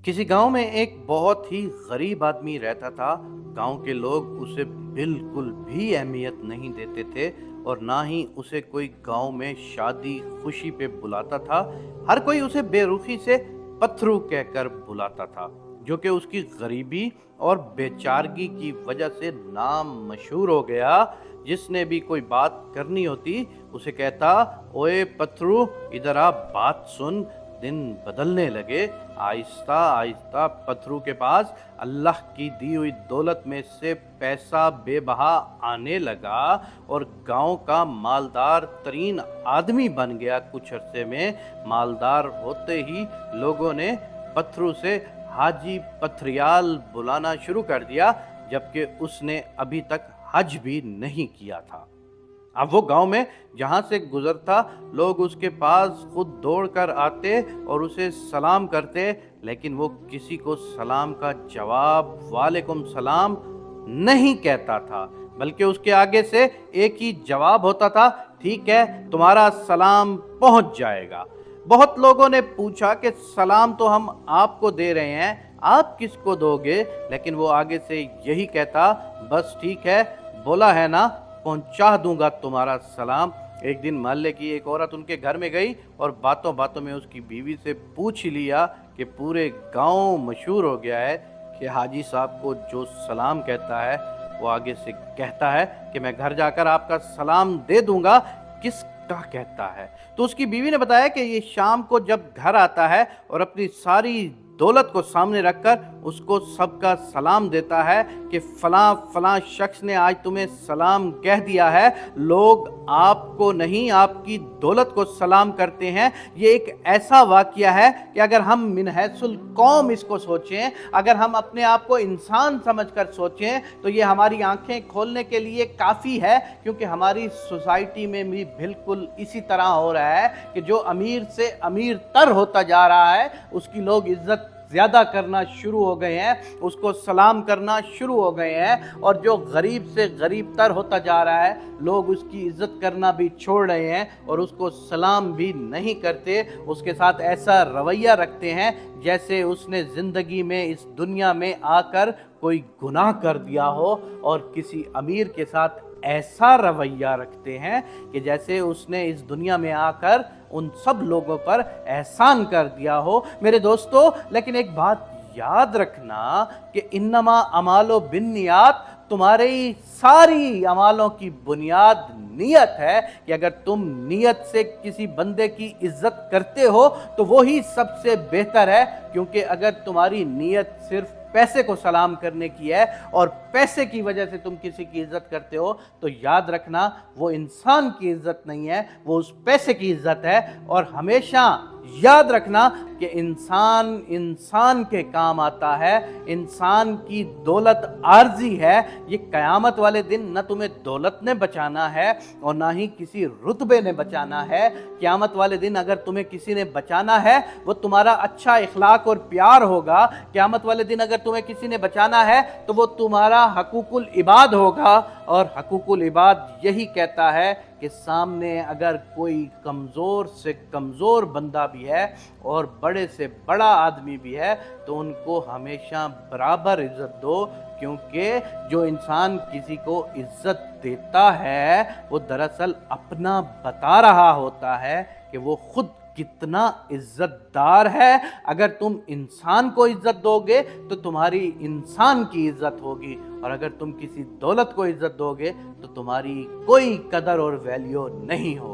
किसी गांव में एक बहुत ही गरीब आदमी रहता था। गांव के लोग उसे बिल्कुल भी अहमियत नहीं देते थे और ना ही उसे कोई गांव में शादी खुशी पे बुलाता था। हर कोई उसे बेरुखी से पथरू कहकर बुलाता था, जो कि उसकी गरीबी और बेचारगी की वजह से नाम मशहूर हो गया। जिसने भी कोई बात करनी होती उसे कहता, ओए पथरू इधर आ, बात सुन। दिन बदलने लगे। आहिस्ता आहिस्ता पथरू के पास अल्लाह की दी हुई दौलत में से पैसा बेबहा आने लगा और गांव का मालदार तरीन आदमी बन गया। कुछ अरसे में मालदार होते ही लोगों ने पथरू से हाजी पथरियाल बुलाना शुरू कर दिया, जबकि उसने अभी तक हज भी नहीं किया था। अब वो गांव में जहां से गुजरता लोग उसके पास खुद दौड़ कर आते और उसे सलाम करते, लेकिन वो किसी को सलाम का जवाब वालेकुम सलाम नहीं कहता था, बल्कि उसके आगे से एक ही जवाब होता था, ठीक है तुम्हारा सलाम पहुंच जाएगा। बहुत लोगों ने पूछा कि सलाम तो हम आपको दे रहे हैं, आप किसको दोगे? लेकिन वो आगे से यही कहता, बस ठीक है, बोला है ना, पहुंचा दूंगा तुम्हारा सलाम। एक दिन मोहल्ले की एक औरत उनके घर में गई और बातों बातों में उसकी बीवी से पूछ लिया कि पूरे गांव मशहूर हो गया है कि हाजी साहब को जो सलाम कहता है वो आगे से कहता है कि मैं घर जाकर आपका सलाम दे दूंगा। किसका कहता है? तो उसकी बीवी ने बताया कि ये शाम को जब घर आता है और अपनी सारी दौलत को सामने रखकर उसको सबका सलाम देता है कि फलां फलां शख्स ने आज तुम्हें सलाम कह दिया है। लोग आपको नहीं आपकी दौलत को सलाम करते हैं। ये एक ऐसा वाक़या है कि अगर हम मिनहैसुल कौम इसको सोचें, अगर हम अपने आप को इंसान समझकर सोचें, तो ये हमारी आंखें खोलने के लिए काफ़ी है, क्योंकि हमारी सोसाइटी में भी बिल्कुल इसी तरह हो रहा है कि जो अमीर से अमीर तर होता जा रहा है उसकी लोग इज्जत ज़्यादा करना शुरू हो गए हैं, उसको सलाम करना शुरू हो गए हैं, और जो गरीब से गरीब तर होता जा रहा है लोग उसकी इज्जत करना भी छोड़ रहे हैं और उसको सलाम भी नहीं करते। उसके साथ ऐसा रवैया रखते हैं जैसे उसने ज़िंदगी में इस दुनिया में आकर कोई गुनाह कर दिया हो, और किसी अमीर के साथ ऐसा रवैया रखते हैं कि जैसे उसने इस दुनिया में आकर उन सब लोगों पर एहसान कर दिया हो। मेरे दोस्तों, लेकिन एक बात याद रखना कि इन्नमा अमालो बिन्नियात, तुम्हारी सारी अमालों की बुनियाद नियत है कि अगर तुम नियत से किसी बंदे की इज्जत करते हो तो वो ही सबसे बेहतर है, क्योंकि अगर तुम्हारी नियत सिर्फ पैसे को सलाम करने की है और पैसे की वजह से तुम किसी की इज्जत करते हो, तो याद रखना वो इंसान की इज्जत नहीं है, वो उस पैसे की इज्जत है। और हमेशा याद रखना कि इंसान इंसान के काम आता है, इंसान की दौलत आर्जी है। ये क़यामत वाले दिन न तुम्हें दौलत ने बचाना है और ना ही किसी रुतबे ने बचाना है। क़यामत वाले दिन अगर तुम्हें किसी ने बचाना है वो तुम्हारा अच्छा इखलाक और प्यार होगा। क़यामत वाले दिन अगर तुम्हें किसी ने बचाना है तो वो तुम्हारा हकूकुल इबाद होगा, और हकूकुल इबाद यही कहता है कि सामने अगर कोई कमज़ोर से कमज़ोर बंदा भी है और बड़े से बड़ा आदमी भी है तो उनको हमेशा बराबर इज़्ज़त दो, क्योंकि जो इंसान किसी को इज़्ज़त देता है वो दरअसल अपना बता रहा होता है कि वो खुद कितना इज्जतदार है। अगर तुम इंसान को इज्जत दोगे तो तुम्हारी इंसान की इज्जत होगी, और अगर तुम किसी दौलत को इज्जत दोगे तो तुम्हारी कोई कदर और वैल्यू नहीं होगी।